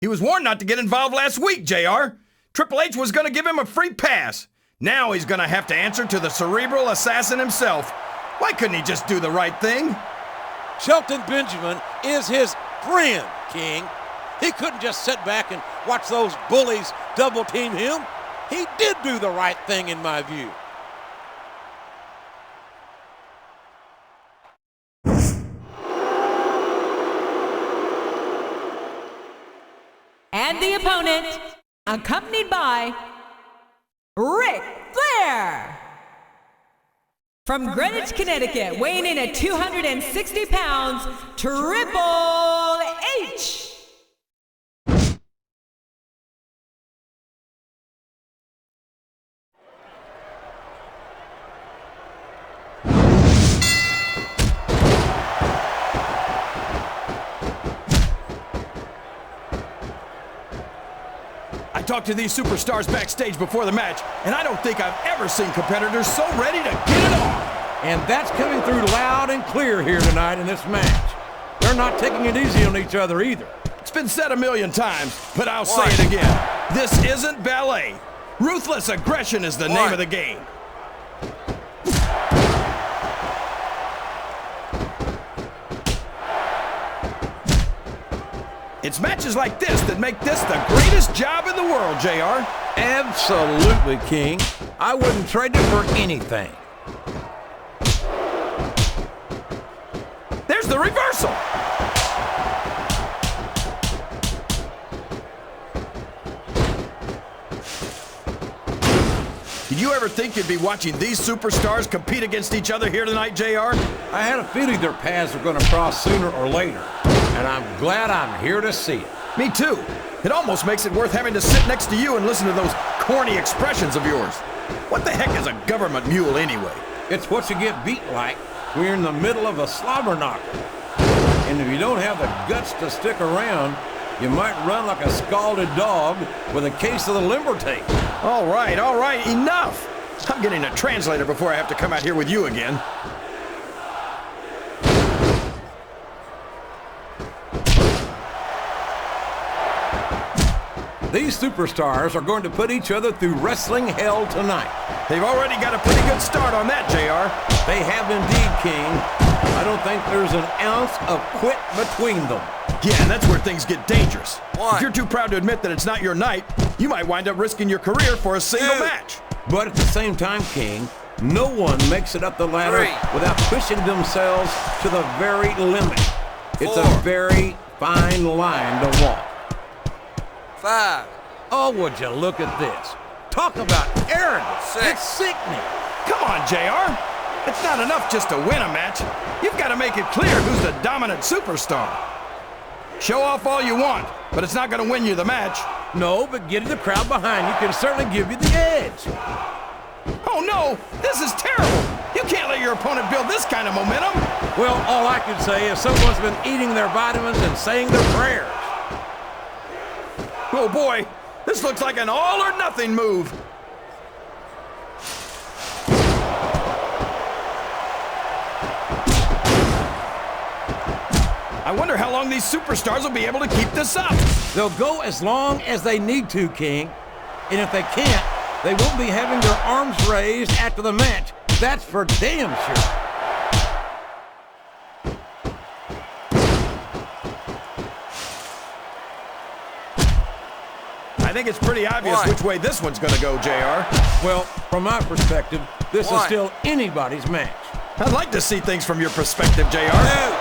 He was warned not to get involved last week, JR. Triple H was going to give him a free pass. Now he's going to have to answer to the cerebral assassin himself. Why couldn't he just do the right thing? Shelton Benjamin is his friend, King. He couldn't just sit back and watch those bullies double team him. He did do the right thing in my view. And the opponent, accompanied by Ric Flair. From Greenwich, Connecticut, weighing in at 260 pounds, Triple H. I talked to these superstars backstage before the match, and I don't think I've ever seen competitors so ready to get it on. And that's coming through loud and clear here tonight in this match. They're not taking it easy on each other either. It's been said a million times, but I'll say it again. This isn't ballet. Ruthless aggression is the name of the game. It's matches like this that make this the greatest job in the world, JR. Absolutely, King. I wouldn't trade it for anything. There's the reversal. Did you ever think you'd be watching these superstars compete against each other here tonight, JR? I had a feeling their paths were going to cross sooner or later, and I'm glad I'm here to see it. Me too. It almost makes it worth having to sit next to you and listen to those corny expressions of yours. What the heck is a government mule anyway? It's what you get beat like when you're in the middle of a slobber knocker. And if you don't have the guts to stick around, you might run like a scalded dog with a case of the limber tape. All right, enough! I'm getting a translator before I have to come out here with you again. These superstars are going to put each other through wrestling hell tonight. They've already got a pretty good start on that, JR. They have indeed, King. I don't think there's an ounce of quit between them. Yeah, and that's where things get dangerous. If you're too proud to admit that it's not your night, you might wind up risking your career for a single match. But at the same time, King, no one makes it up the ladder without pushing themselves to the very limit. It's a very fine line to walk. 5. Oh, would you look at this? Talk about arrogance. 6. It's sickening. Come on, JR. It's not enough just to win a match. You've got to make it clear who's the dominant superstar. Show off all you want, but it's not going to win you the match. No, but getting the crowd behind you can certainly give you the edge. Oh, no! This is terrible! You can't let your opponent build this kind of momentum! Well, all I can say is someone's been eating their vitamins and saying their prayers. Oh, boy! This looks like an all-or-nothing move! I wonder how long these superstars will be able to keep this up. They'll go as long as they need to, King. And if they can't, they won't be having their arms raised after the match. That's for damn sure. I think it's pretty obvious which way this one's going to go, JR. Well, from my perspective, this is still anybody's match. I'd like to see things from your perspective, JR,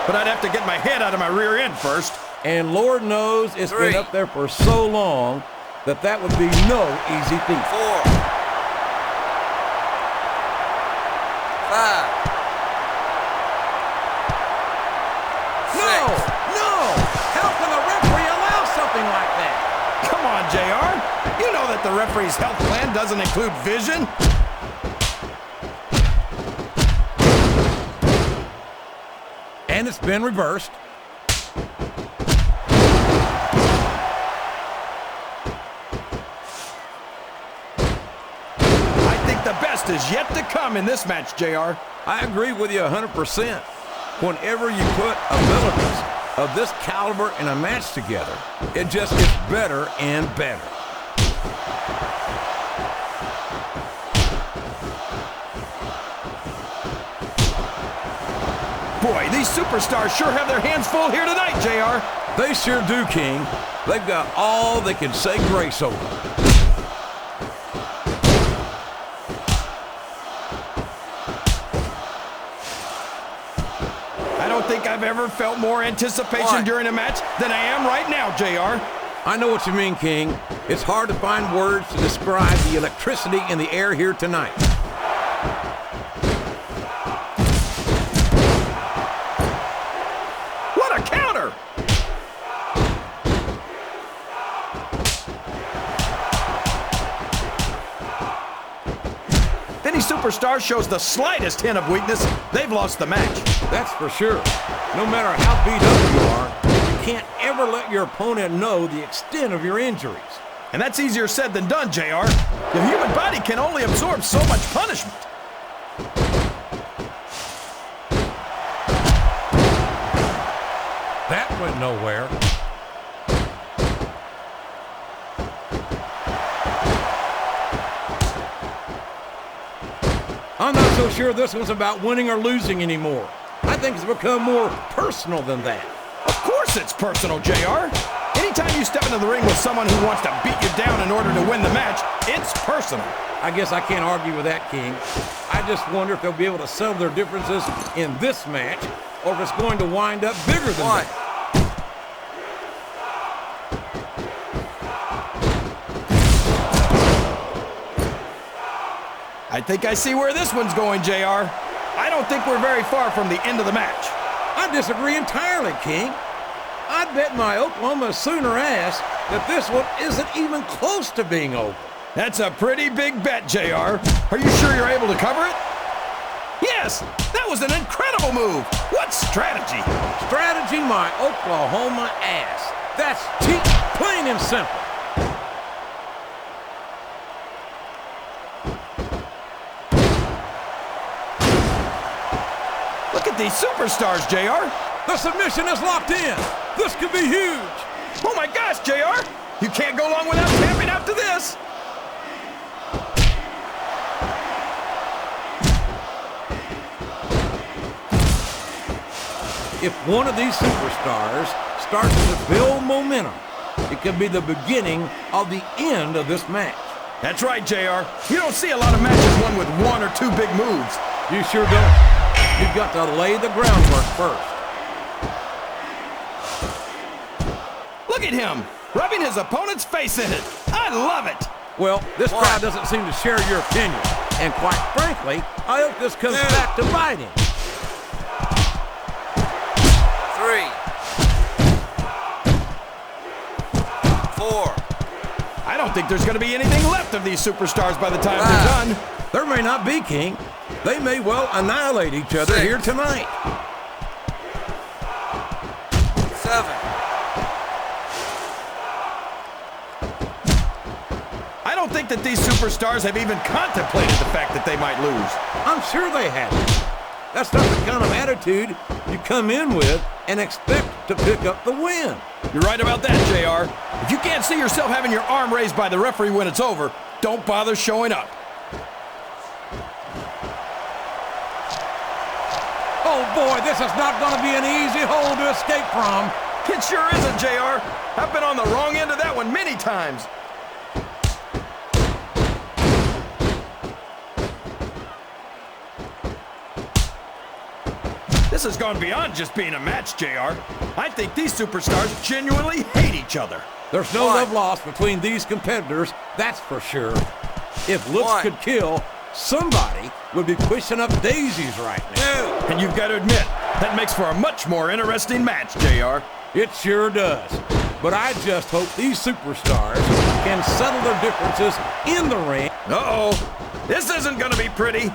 but I'd have to get my head out of my rear end first. And Lord knows it's been up there for so long that that would be no easy feat. 4. 5. No! How can the referee allow something like that? Come on, JR. You know that the referee's health plan doesn't include vision. And it's been reversed. I think the best is yet to come in this match, JR. I agree with you 100%. Whenever you put abilities of this caliber in a match together, it just gets better and better. Boy, these superstars sure have their hands full here tonight, JR. They sure do, King. They've got all they can say grace over. I don't think I've ever felt more anticipation during a match than I am right now, JR. I know what you mean, King. It's hard to find words to describe the electricity in the air here tonight. What a counter! If any superstar shows the slightest hint of weakness, they've lost the match. That's for sure. No matter how beat up you are, you can't ever let your opponent know the extent of your injuries. And that's easier said than done, JR. The human body can only absorb so much punishment. That went nowhere. I'm not so sure this one's about winning or losing anymore. I think it's become more personal than that. Of course it's personal, JR. Anytime you step into the ring with someone who wants to beat you down in order to win the match, it's personal. I guess I can't argue with that, King. I just wonder if they'll be able to settle their differences in this match, or if it's going to wind up bigger than that. I think I see where this one's going, JR. I don't think we're very far from the end of the match. I disagree entirely, King. I'd bet my Oklahoma Sooner ass that this one isn't even close to being over. That's a pretty big bet, JR. Are you sure you're able to cover it? Yes, that was an incredible move. What strategy? Strategy my Oklahoma ass. That's cheap, plain and simple. Look at these superstars, JR. The submission is locked in. This could be huge. Oh my gosh, JR. You can't go long without tapping out to this. If one of these superstars starts to build momentum, it could be the beginning of the end of this match. That's right, JR. You don't see a lot of matches won with one or two big moves. You sure don't. You've got to lay the groundwork first. Look at him, rubbing his opponent's face in it. I love it. Well, this crowd doesn't seem to share your opinion. And quite frankly, I hope this comes back to bite him. 3, 4. I don't think there's going to be anything left of these superstars by the time they're done. There may not be, King. They may well annihilate each other here tonight. 7. I don't think that these superstars have even contemplated the fact that they might lose. I'm sure they haven't. That's not the kind of attitude you come in with and expect to pick up the win. You're right about that, JR. If you can't see yourself having your arm raised by the referee when it's over, don't bother showing up. Oh boy, this is not going to be an easy hole to escape from. It sure isn't, JR. I've been on the wrong end of that one many times. This has gone beyond just being a match, JR. I think these superstars genuinely hate each other. There's no love lost between these competitors, that's for sure. If looks could kill, somebody would be pushing up daisies right now. And you've got to admit, that makes for a much more interesting match, JR. It sure does. But I just hope these superstars can settle their differences in the ring. Uh-oh. This isn't going to be pretty.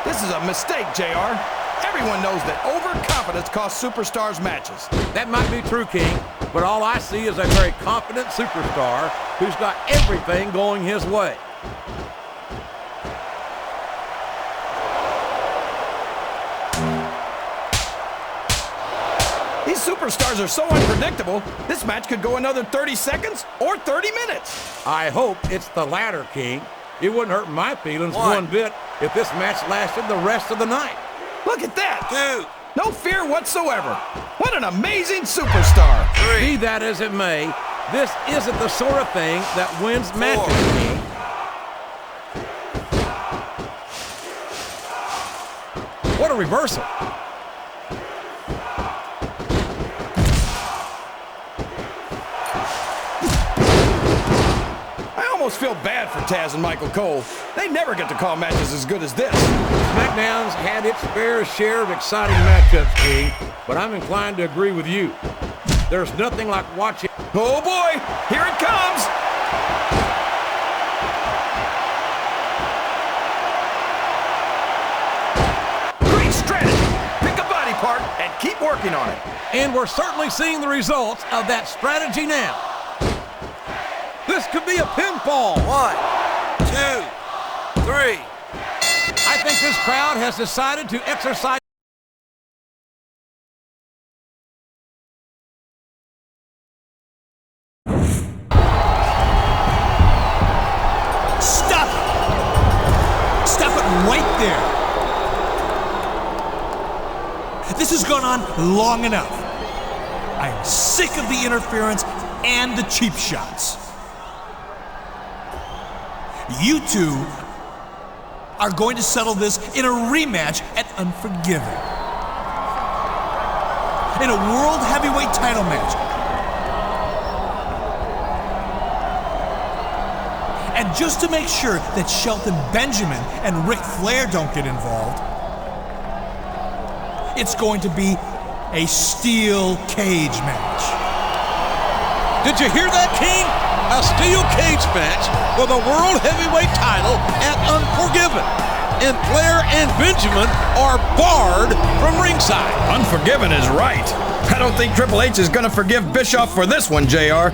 This is a mistake, JR. Everyone knows that overconfidence costs superstars matches. That might be true, King, but all I see is a very confident superstar who's got everything going his way. These superstars are so unpredictable, this match could go another 30 seconds or 30 minutes. I hope it's the latter, King. It wouldn't hurt my feelings One. one bit if this match lasted the rest of the night. Look at that. 2, No fear whatsoever. What an amazing superstar. 3, Be that as it may, this isn't the sort of thing that wins matches, King. What a reversal. I almost feel bad for Taz and Michael Cole. They never get to call matches as good as this. SmackDown's had its fair share of exciting matchups, King, but I'm inclined to agree with you. There's nothing like watching. Oh boy, here it comes. Great strategy. Pick a body part and keep working on it. And we're certainly seeing the results of that strategy now. This could be a pinfall. 1, 2, 3. I think this crowd has decided to exercise. Stop it! Stop it right there! This has gone on long enough. I am sick of the interference and the cheap shots. You two are going to settle this in a rematch at Unforgiven. In a World Heavyweight title match. And just to make sure that Shelton Benjamin and Ric Flair don't get involved, it's going to be a steel cage match. Did you hear that, King? A steel cage match for the World Heavyweight title at Unforgiven. And Flair and Benjamin are barred from ringside. Unforgiven is right. I don't think Triple H is going to forgive Bischoff for this one, JR.